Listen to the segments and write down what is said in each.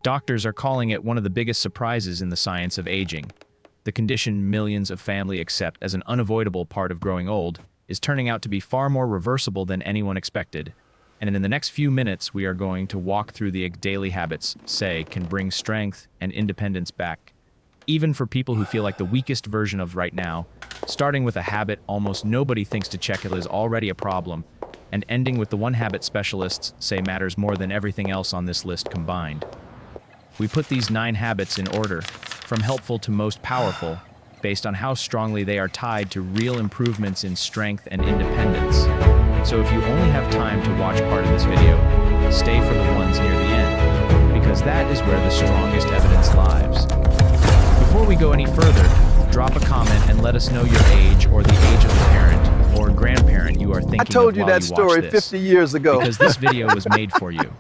Doctors are calling it one of the biggest surprises in the science of aging. The condition millions of families accept as an unavoidable part of growing old is turning out to be far more reversible than anyone expected. And in the next few minutes, we are going to walk through the daily habits, can bring strength and independence back, even for people who feel like the weakest version of right now, starting with a habit almost nobody thinks to check it is already a problem, and ending with the one habit specialists say matters more than everything else on this list combined. We put these 9 habits in order, from helpful to most powerful, based on how strongly they are tied to real improvements in strength and independence. So if you only have time to watch part of this video, stay for the ones near the end, because that is where the strongest evidence lies. Before we go any further, drop a comment and let us know your age or the age of the parent or grandparent you are thinking of I told you while that story watch this, 50 years ago. because this video was made for you.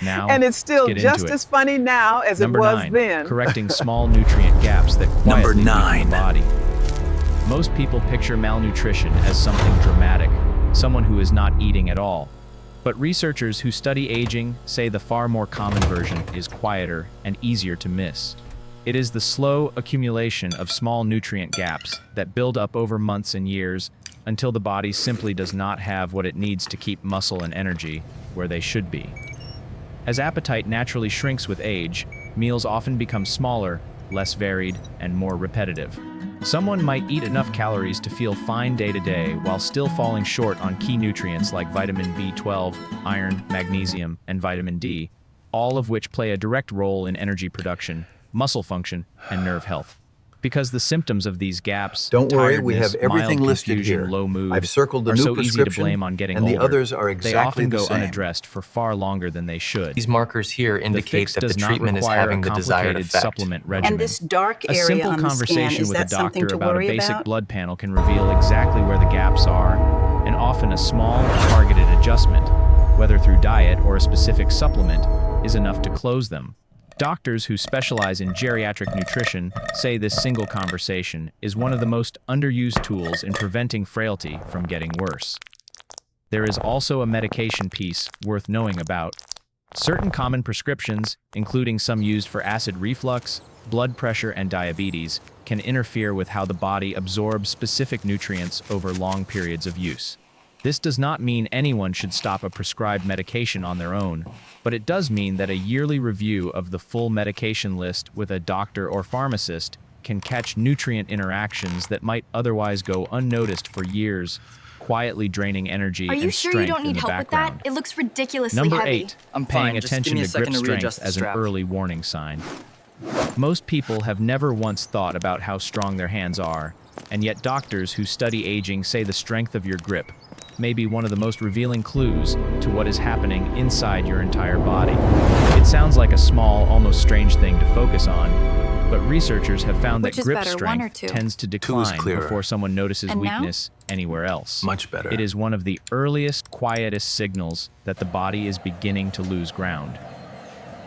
Now, And it's still let's get just into it. as funny now as Number it was 9, then. correcting small nutrient gaps that quietly weaken 9. the body. Most people picture malnutrition as something dramatic, someone who is not eating at all. But researchers who study aging say the far more common version is quieter and easier to miss. It is the slow accumulation of small nutrient gaps that build up over months and years until the body simply does not have what it needs to keep muscle and energy where they should be. As appetite naturally shrinks with age, meals often become smaller, less varied, and more repetitive. Someone might eat enough calories to feel fine day to day while still falling short on key nutrients like vitamin B12, iron, magnesium, and vitamin D, all of which play a direct role in energy production, muscle function, and nerve health. Because the symptoms of these gaps, Don't worry, we tiredness, have everything mild listed confusion, here. low mood, I've circled the are new so easy to prescription, blame on getting and the older. others are They exactly often the go same. unaddressed for far longer than they should. These markers here The indicate fix that the does not treatment is require having a the desired complicated effect. supplement regimen. And this dark A area simple on the scan, conversation is with a that something doctor to about a worry basic about? blood panel can reveal exactly where the gaps are, and often a small, targeted adjustment, whether through diet or a specific supplement, is enough to close them. Doctors who specialize in geriatric nutrition say this single conversation is one of the most underused tools in preventing frailty from getting worse. There is also a medication piece worth knowing about. Certain common prescriptions, including some used for acid reflux, blood pressure, and diabetes, can interfere with how the body absorbs specific nutrients over long periods of use. This does not mean anyone should stop a prescribed medication on their own, but it does mean that a yearly review of the full medication list with a doctor or pharmacist can catch nutrient interactions that might otherwise go unnoticed for years, quietly draining energy Are you and sure strength you don't in need the help background. with that? It looks ridiculously Number heavy. 8, I'm paying fine, just give attention me a to second grip to strength readjust the as an strap. early warning sign. Most people have never once thought about how strong their hands are, and yet doctors who study aging say the strength of your grip may be one of the most revealing clues to what is happening inside your entire body. It sounds like a small, almost strange thing to focus on, but researchers have found that Which is grip better, 1 or strength 2? tends to 2 is decline clearer. before someone notices And now? weakness anywhere else. Much better. It is one of the earliest, quietest signals that the body is beginning to lose ground.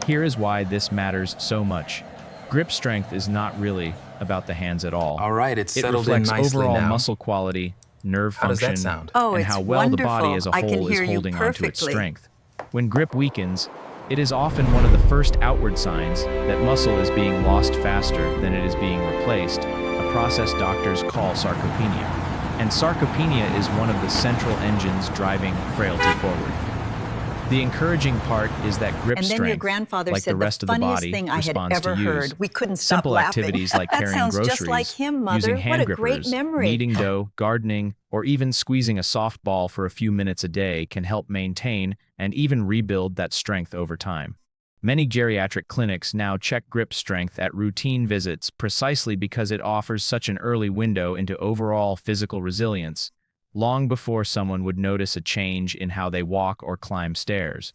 Here is why this matters so much. Grip strength is not really about the hands at all. All right, it's It settled in reflects nicely overall now. muscle quality, nerve How does function, that sound? Oh, and it's how well the body as a wonderful. I can whole is hear you holding onto its perfectly. strength. When grip weakens, it is often one of the first outward signs that muscle is being lost faster than it is being replaced, a process doctors call sarcopenia. And sarcopenia is one of the central engines driving frailty forward. The encouraging part is that grip And then strength, your grandfather like said the rest of the funniest body, thing I had responds ever to use. heard. We couldn't stop Simple laughing. activities like That carrying sounds groceries, just like him, Mother. using What hand a great grippers, memory. kneading dough, gardening, or even squeezing a softball for a few minutes a day can help maintain and even rebuild that strength over time. Many geriatric clinics now check grip strength at routine visits precisely because it offers such an early window into overall physical resilience, long before someone would notice a change in how they walk or climb stairs.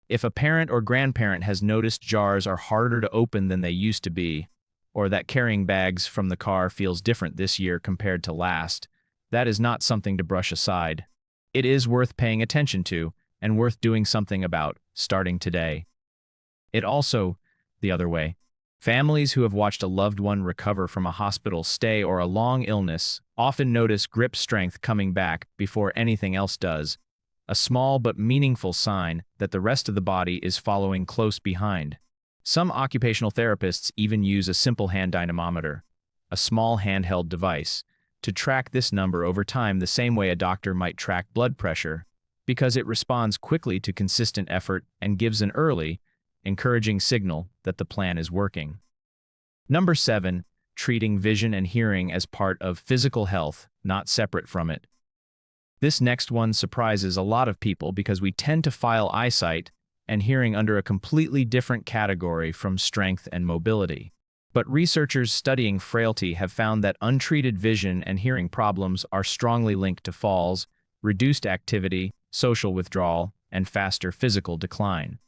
If a parent or grandparent has noticed jars are harder to open than they used to be, or that carrying bags from the car feels different this year compared to last, that is not something to brush aside. It is worth paying attention to and worth doing something about, starting today. It also, the other way, families who have watched a loved one recover from a hospital stay or a long illness often notice grip strength coming back before anything else does, a small but meaningful sign that the rest of the body is following close behind. Some occupational therapists even use a simple hand dynamometer, a small handheld device, to track this number over time the same way a doctor might track blood pressure, because it responds quickly to consistent effort and gives an early, encouraging signal that the plan is working. Number 7. Treating vision and hearing as part of physical health, not separate from it. This next one surprises a lot of people because we tend to file eyesight and hearing under a completely different category from strength and mobility. But researchers studying frailty have found that untreated vision and hearing problems are strongly linked to falls, reduced activity, social withdrawal, and faster physical decline.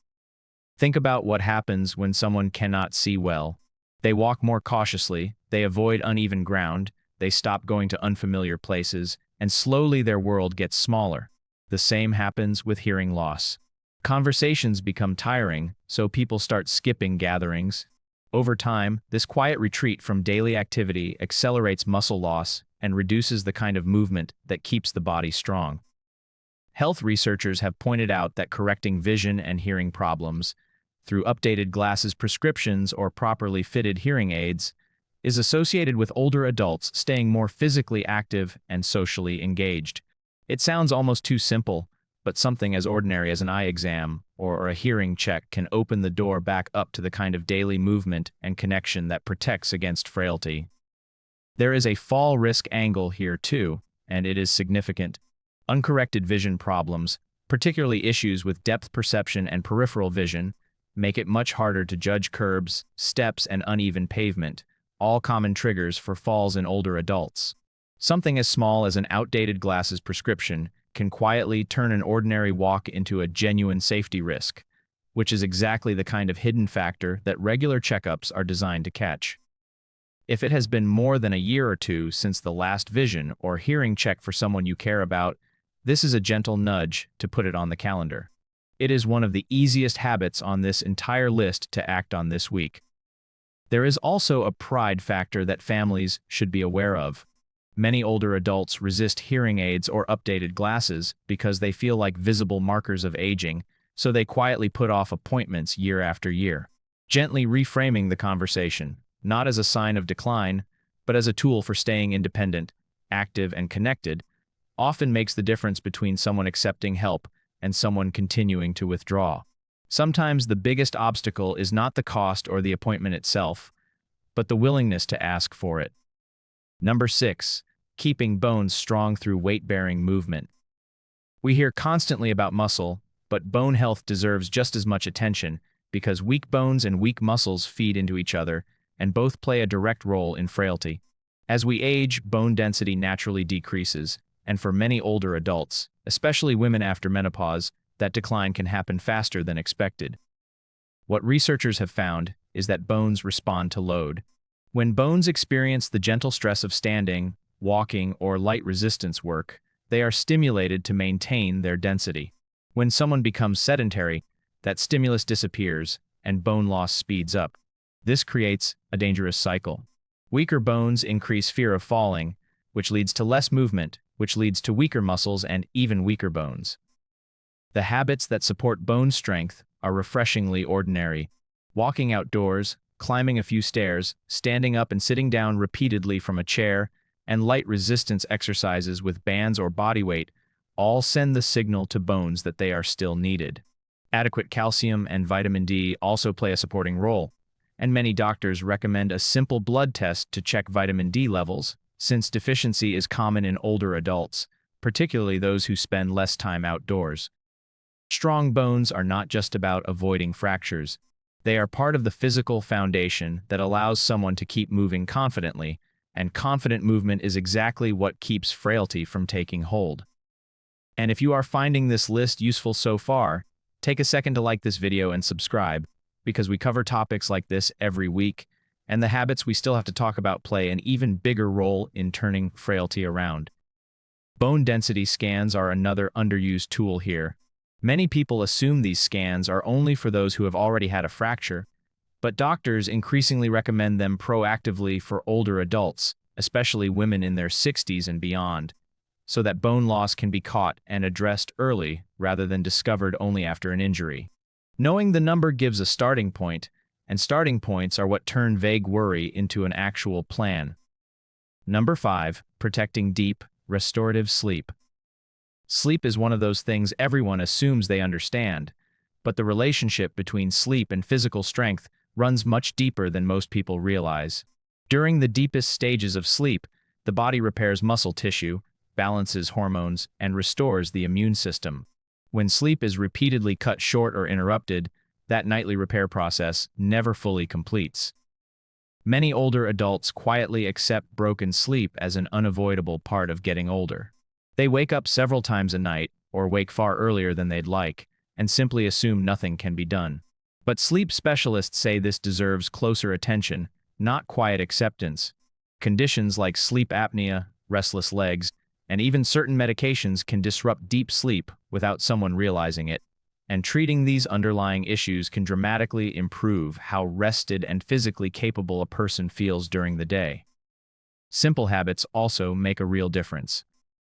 Think about what happens when someone cannot see well. They walk more cautiously, they avoid uneven ground, they stop going to unfamiliar places, and slowly their world gets smaller. The same happens with hearing loss. Conversations become tiring, so people start skipping gatherings. Over time, this quiet retreat from daily activity accelerates muscle loss and reduces the kind of movement that keeps the body strong. Health researchers have pointed out that correcting vision and hearing problems through updated glasses prescriptions or properly fitted hearing aids is associated with older adults staying more physically active and socially engaged. It sounds almost too simple, but something as ordinary as an eye exam or a hearing check can open the door back up to the kind of daily movement and connection that protects against frailty. There is a fall risk angle here too, and it is significant. Uncorrected vision problems, particularly issues with depth perception and peripheral vision, make it much harder to judge curbs, steps, and uneven pavement, all common triggers for falls in older adults. Something as small as an outdated glasses prescription can quietly turn an ordinary walk into a genuine safety risk, which is exactly the kind of hidden factor that regular checkups are designed to catch. If it has been more than a year or two since the last vision or hearing check for someone you care about, this is a gentle nudge to put it on the calendar. It is one of the easiest habits on this entire list to act on this week. There is also a pride factor that families should be aware of. Many older adults resist hearing aids or updated glasses because they feel like visible markers of aging, so they quietly put off appointments year after year. Gently reframing the conversation, not as a sign of decline, but as a tool for staying independent, active, and connected, often makes the difference between someone accepting help and someone continuing to withdraw. Sometimes the biggest obstacle is not the cost or the appointment itself, but the willingness to ask for it. Number 6. Keeping bones strong through weight-bearing movement. We hear constantly about muscle, but bone health deserves just as much attention because weak bones and weak muscles feed into each other and both play a direct role in frailty. As we age, bone density naturally decreases, and for many older adults, especially women after menopause, that decline can happen faster than expected. What researchers have found is that bones respond to load. When bones experience the gentle stress of standing, walking, or light resistance work, they are stimulated to maintain their density. When someone becomes sedentary, that stimulus disappears and bone loss speeds up. This creates a dangerous cycle. Weaker bones increase fear of falling, which leads to less movement, which leads to weaker muscles and even weaker bones. The habits that support bone strength are refreshingly ordinary. Walking outdoors, climbing a few stairs, standing up and sitting down repeatedly from a chair, and light resistance exercises with bands or body weight all send the signal to bones that they are still needed. Adequate calcium and vitamin D also play a supporting role, and many doctors recommend a simple blood test to check vitamin D levels, since deficiency is common in older adults, particularly those who spend less time outdoors. Strong bones are not just about avoiding fractures. They are part of the physical foundation that allows someone to keep moving confidently, and confident movement is exactly what keeps frailty from taking hold. And if you are finding this list useful so far, take a second to like this video and subscribe, because we cover topics like this every week, and the habits we still have to talk about play an even bigger role in turning frailty around. Bone density scans are another underused tool here. Many people assume these scans are only for those who have already had a fracture, but doctors increasingly recommend them proactively for older adults, especially women in their 60s and beyond, so that bone loss can be caught and addressed early rather than discovered only after an injury. Knowing the number gives a starting point, and starting points are what turn vague worry into an actual plan. Number 5. Protecting deep, restorative sleep. Sleep is one of those things everyone assumes they understand, but the relationship between sleep and physical strength runs much deeper than most people realize. During the deepest stages of sleep, the body repairs muscle tissue, balances hormones, and restores the immune system. When sleep is repeatedly cut short or interrupted, that nightly repair process never fully completes. Many older adults quietly accept broken sleep as an unavoidable part of getting older. They wake up several times a night, or wake far earlier than they'd like, and simply assume nothing can be done. But sleep specialists say this deserves closer attention, not quiet acceptance. Conditions like sleep apnea, restless legs, and even certain medications can disrupt deep sleep without someone realizing it, and treating these underlying issues can dramatically improve how rested and physically capable a person feels during the day. Simple habits also make a real difference.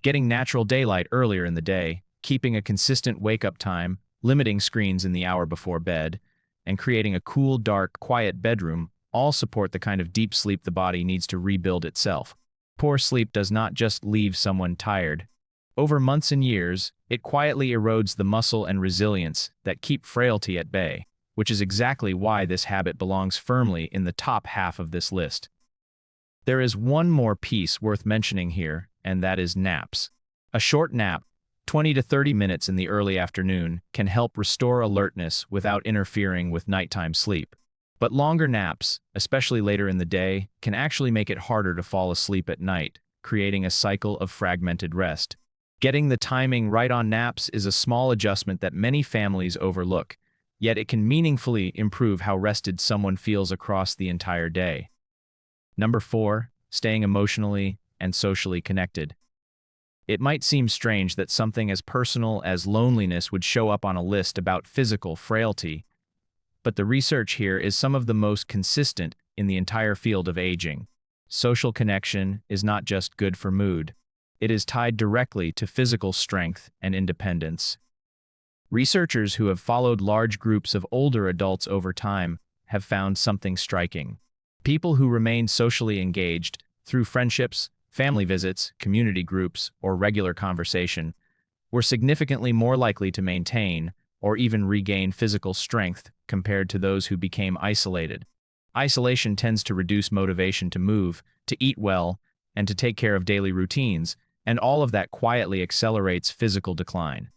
Getting natural daylight earlier in the day, keeping a consistent wake-up time, limiting screens in the hour before bed, and creating a cool, dark, quiet bedroom all support the kind of deep sleep the body needs to rebuild itself. Poor sleep does not just leave someone tired. Over months and years, it quietly erodes the muscle and resilience that keep frailty at bay, which is exactly why this habit belongs firmly in the top half of this list. There is one more piece worth mentioning here, and that is naps. A short nap, 20 to 30 minutes in the early afternoon, can help restore alertness without interfering with nighttime sleep. But longer naps, especially later in the day, can actually make it harder to fall asleep at night, creating a cycle of fragmented rest. Getting the timing right on naps is a small adjustment that many families overlook, yet it can meaningfully improve how rested someone feels across the entire day. Number 4. Staying emotionally and socially connected. It might seem strange that something as personal as loneliness would show up on a list about physical frailty, but the research here is some of the most consistent in the entire field of aging. Social connection is not just good for mood. It is tied directly to physical strength and independence. Researchers who have followed large groups of older adults over time have found something striking. People who remain socially engaged through friendships, family visits, community groups, or regular conversation were significantly more likely to maintain or even regain physical strength compared to those who became isolated. Isolation tends to reduce motivation to move, to eat well, and to take care of daily routines, and all of that quietly accelerates physical decline.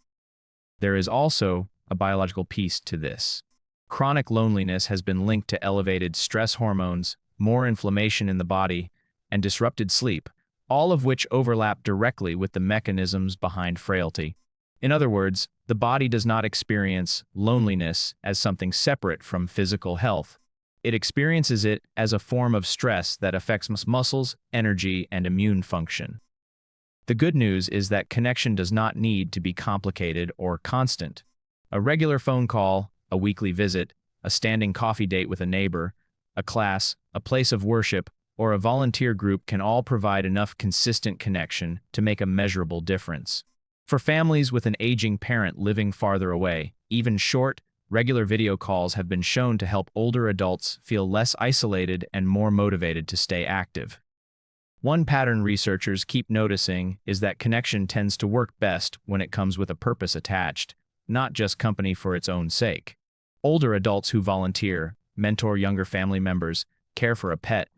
There is also a biological piece to this. Chronic loneliness has been linked to elevated stress hormones, more inflammation in the body, and disrupted sleep, all of which overlap directly with the mechanisms behind frailty. In other words, the body does not experience loneliness as something separate from physical health. It experiences it as a form of stress that affects muscles, energy, and immune function. The good news is that connection does not need to be complicated or constant. A regular phone call, a weekly visit, a standing coffee date with a neighbor, a class, a place of worship, or a volunteer group can all provide enough consistent connection to make a measurable difference. For families with an aging parent living farther away, even short, regular video calls have been shown to help older adults feel less isolated and more motivated to stay active. One pattern researchers keep noticing is that connection tends to work best when it comes with a purpose attached, not just company for its own sake. Older adults who volunteer, mentor younger family members, care for a pet,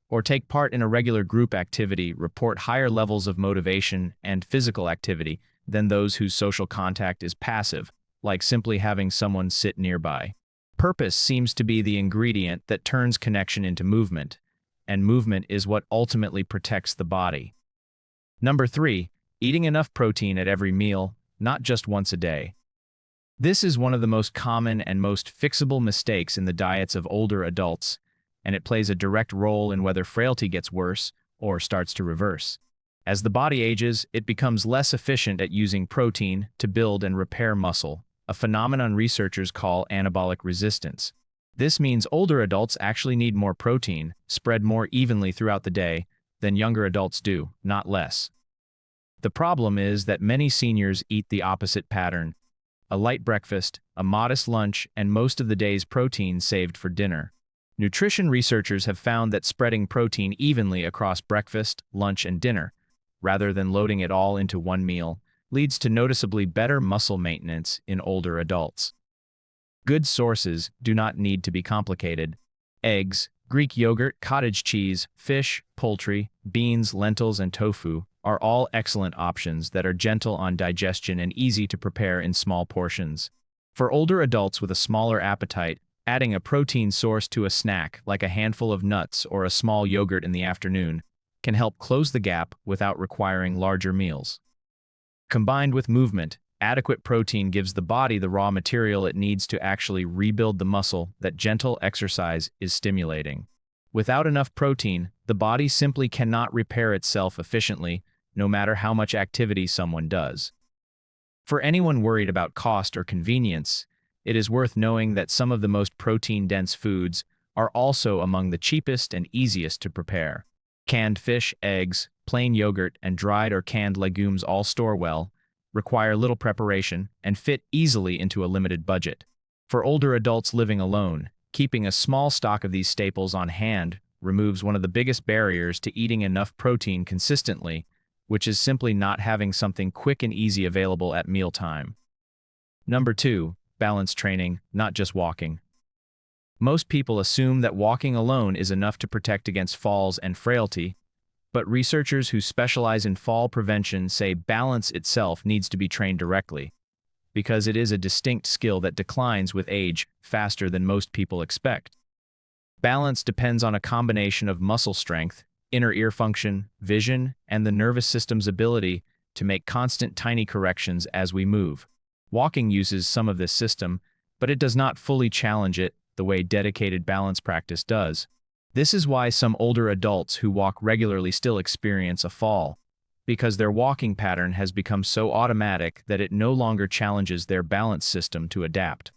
or take part in a regular group activity report higher levels of motivation and physical activity than those whose social contact is passive, like simply having someone sit nearby. Purpose seems to be the ingredient that turns connection into movement, and movement is what ultimately protects the body. Number 3, eating enough protein at every meal, not just once a day. This is one of the most common and most fixable mistakes in the diets of older adults, and it plays a direct role in whether frailty gets worse or starts to reverse. As the body ages, it becomes less efficient at using protein to build and repair muscle, a phenomenon researchers call anabolic resistance. This means older adults actually need more protein, spread more evenly throughout the day, than younger adults do, not less. The problem is that many seniors eat the opposite pattern. a light breakfast, a modest lunch, and most of the day's protein saved for dinner. Nutrition researchers have found that spreading protein evenly across breakfast, lunch, and dinner, rather than loading it all into one meal, leads to noticeably better muscle maintenance in older adults. Good sources do not need to be complicated. Eggs, Greek yogurt, cottage cheese, fish, poultry, beans, lentils, and tofu are all excellent options that are gentle on digestion and easy to prepare in small portions. For older adults with a smaller appetite, adding a protein source to a snack like a handful of nuts or a small yogurt in the afternoon can help close the gap without requiring larger meals. Combined with movement, adequate protein gives the body the raw material it needs to actually rebuild the muscle that gentle exercise is stimulating. Without enough protein, the body simply cannot repair itself efficiently, no matter how much activity someone does. For anyone worried about cost or convenience, it is worth knowing that some of the most protein-dense foods are also among the cheapest and easiest to prepare. Canned fish, eggs, plain yogurt, and dried or canned legumes all store well, require little preparation, and fit easily into a limited budget. For older adults living alone, keeping a small stock of these staples on hand removes one of the biggest barriers to eating enough protein consistently, which is simply not having something quick and easy available at mealtime. Number 2. Balance training, not just walking. Most people assume that walking alone is enough to protect against falls and frailty, but researchers who specialize in fall prevention say balance itself needs to be trained directly, because it is a distinct skill that declines with age faster than most people expect. Balance depends on a combination of muscle strength, inner ear function, vision, and the nervous system's ability to make constant tiny corrections as we move. Walking uses some of this system, but it does not fully challenge it the way dedicated balance practice does. This is why some older adults who walk regularly still experience a fall, because their walking pattern has become so automatic that it no longer challenges their balance system to adapt.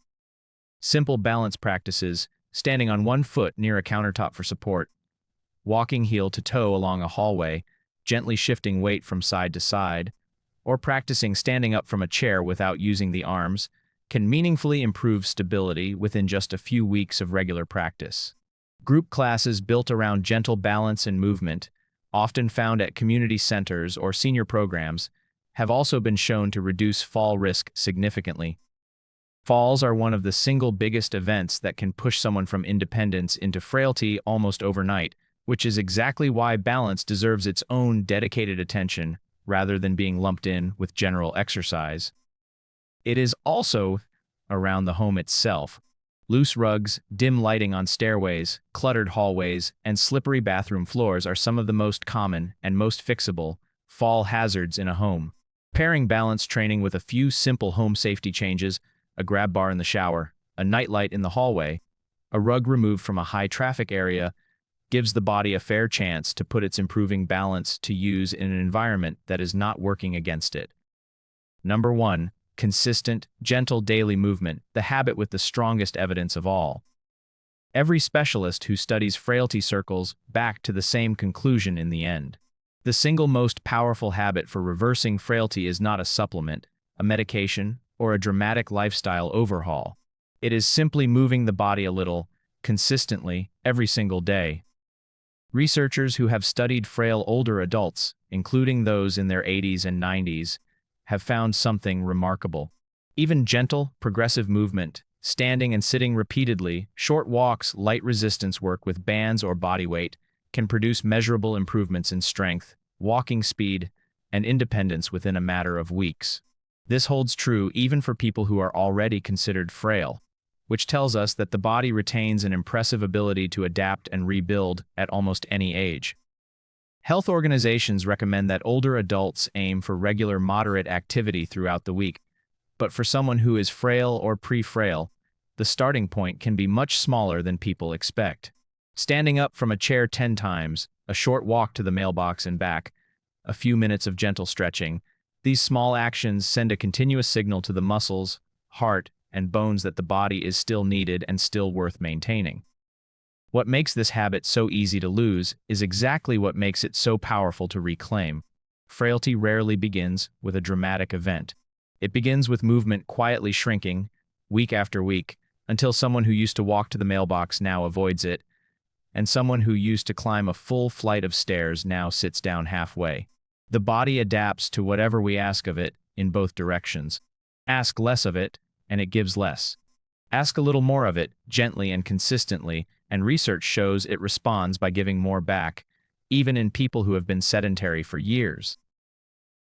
Simple balance practices, standing on one foot near a countertop for support, walking heel to toe along a hallway, gently shifting weight from side to side, or practicing standing up from a chair without using the arms, can meaningfully improve stability within just a few weeks of regular practice. Group classes built around gentle balance and movement, often found at community centers or senior programs, have also been shown to reduce fall risk significantly. Falls are one of the single biggest events that can push someone from independence into frailty almost overnight, which is exactly why balance deserves its own dedicated attention rather than being lumped in with general exercise. It is also around the home itself. Loose rugs, dim lighting on stairways, cluttered hallways, and slippery bathroom floors are some of the most common and most fixable fall hazards in a home. Pairing balance training with a few simple home safety changes, a grab bar in the shower, a nightlight in the hallway, a rug removed from a high-traffic area, gives the body a fair chance to put its improving balance to use in an environment that is not working against it. Number 1. Consistent, gentle daily movement, the habit with the strongest evidence of all. Every specialist who studies frailty circles back to the same conclusion in the end. The single most powerful habit for reversing frailty is not a supplement, a medication, or a dramatic lifestyle overhaul. It is simply moving the body a little, consistently, every single day. Researchers who have studied frail older adults, including those in their 80s and 90s, have found something remarkable. Even gentle, progressive movement, standing and sitting repeatedly, short walks, light resistance work with bands or body weight, can produce measurable improvements in strength, walking speed, and independence within a matter of weeks. This holds true even for people who are already considered frail, which tells us that the body retains an impressive ability to adapt and rebuild at almost any age. Health organizations recommend that older adults aim for regular moderate activity throughout the week, but for someone who is frail or pre-frail, the starting point can be much smaller than people expect. Standing up from a chair 10 times, a short walk to the mailbox and back, a few minutes of gentle stretching, these small actions send a continuous signal to the muscles, heart, and bones that the body is still needed and still worth maintaining. What makes this habit so easy to lose is exactly what makes it so powerful to reclaim. Frailty rarely begins with a dramatic event. It begins with movement quietly shrinking, week after week, until someone who used to walk to the mailbox now avoids it, and someone who used to climb a full flight of stairs now sits down halfway. The body adapts to whatever we ask of it in both directions. Ask less of it, and it gives less. Ask a little more of it, gently and consistently, and research shows it responds by giving more back, even in people who have been sedentary for years.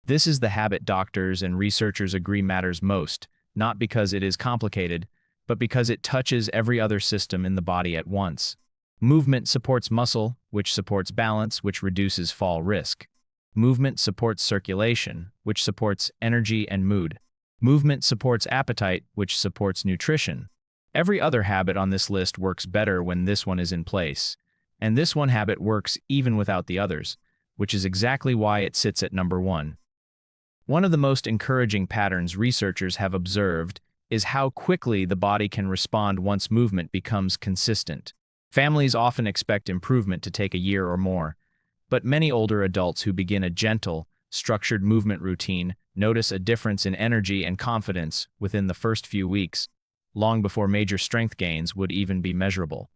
This is the habit doctors and researchers agree matters most, not because it is complicated, but because it touches every other system in the body at once. Movement supports muscle, which supports balance, which reduces fall risk. Movement supports circulation, which supports energy and mood. Movement supports appetite, which supports nutrition. Every other habit on this list works better when this one is in place, and this one habit works even without the others, which is exactly why it sits at number 1. One of the most encouraging patterns researchers have observed is how quickly the body can respond once movement becomes consistent. Families often expect improvement to take a year or more, but many older adults who begin a gentle, structured movement routine notice a difference in energy and confidence within the first few weeks, long before major strength gains would even be measurable.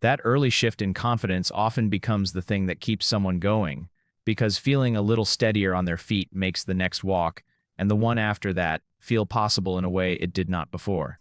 That early shift in confidence often becomes the thing that keeps someone going, because feeling a little steadier on their feet makes the next walk, and the one after that, feel possible in a way it did not before.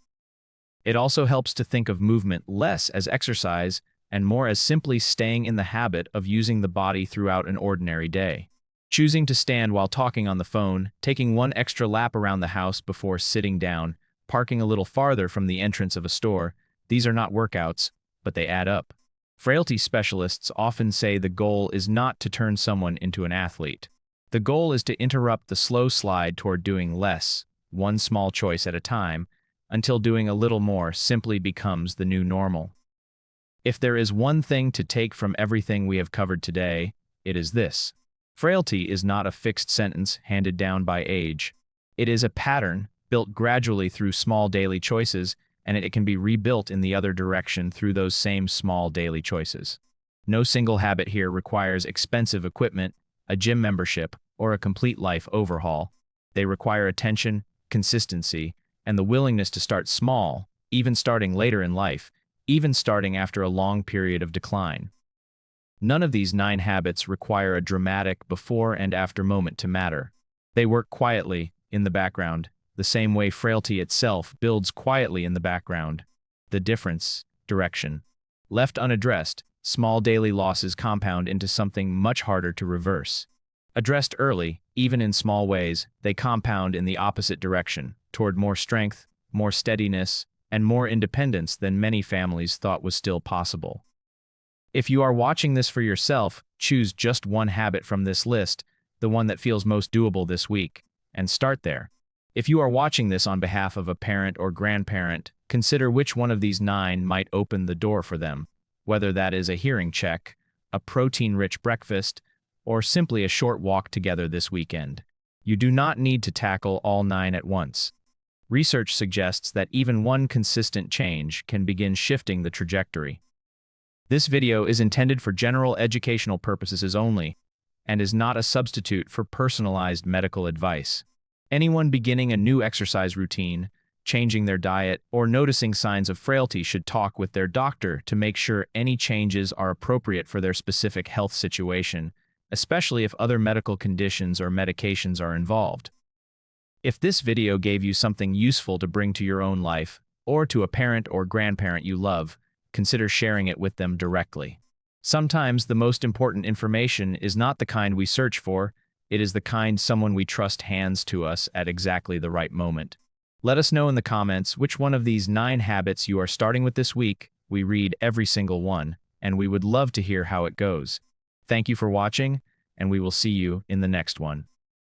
It also helps to think of movement less as exercise and more as simply staying in the habit of using the body throughout an ordinary day. Choosing to stand while talking on the phone, taking one extra lap around the house before sitting down, parking a little farther from the entrance of a store, these are not workouts, but they add up. Frailty specialists often say the goal is not to turn someone into an athlete. The goal is to interrupt the slow slide toward doing less, one small choice at a time, until doing a little more simply becomes the new normal. If there is one thing to take from everything we have covered today, it is this. Frailty is not a fixed sentence handed down by age. It is a pattern built gradually through small daily choices, and it can be rebuilt in the other direction through those same small daily choices. No single habit here requires expensive equipment, a gym membership, or a complete life overhaul. They require attention, consistency, and the willingness to start small, even starting later in life, even starting after a long period of decline. None of these 9 habits require a dramatic before and after moment to matter. They work quietly, in the background, the same way frailty itself builds quietly in the background. The difference, direction. Left unaddressed, small daily losses compound into something much harder to reverse. Addressed early, even in small ways, they compound in the opposite direction, toward more strength, more steadiness, and more independence than many families thought was still possible. If you are watching this for yourself, choose just one habit from this list, the one that feels most doable this week, and start there. If you are watching this on behalf of a parent or grandparent, consider which one of these 9 might open the door for them, whether that is a hearing check, a protein-rich breakfast, or simply a short walk together this weekend. You do not need to tackle all 9 at once. Research suggests that even one consistent change can begin shifting the trajectory. This video is intended for general educational purposes only, and is not a substitute for personalized medical advice. Anyone beginning a new exercise routine, changing their diet, or noticing signs of frailty should talk with their doctor to make sure any changes are appropriate for their specific health situation, especially if other medical conditions or medications are involved. If this video gave you something useful to bring to your own life, or to a parent or grandparent you love, consider sharing it with them directly. Sometimes the most important information is not the kind we search for, it is the kind someone we trust hands to us at exactly the right moment. Let us know in the comments which one of these 9 habits you are starting with this week. We read every single one, and we would love to hear how it goes. Thank you for watching, and we will see you in the next one.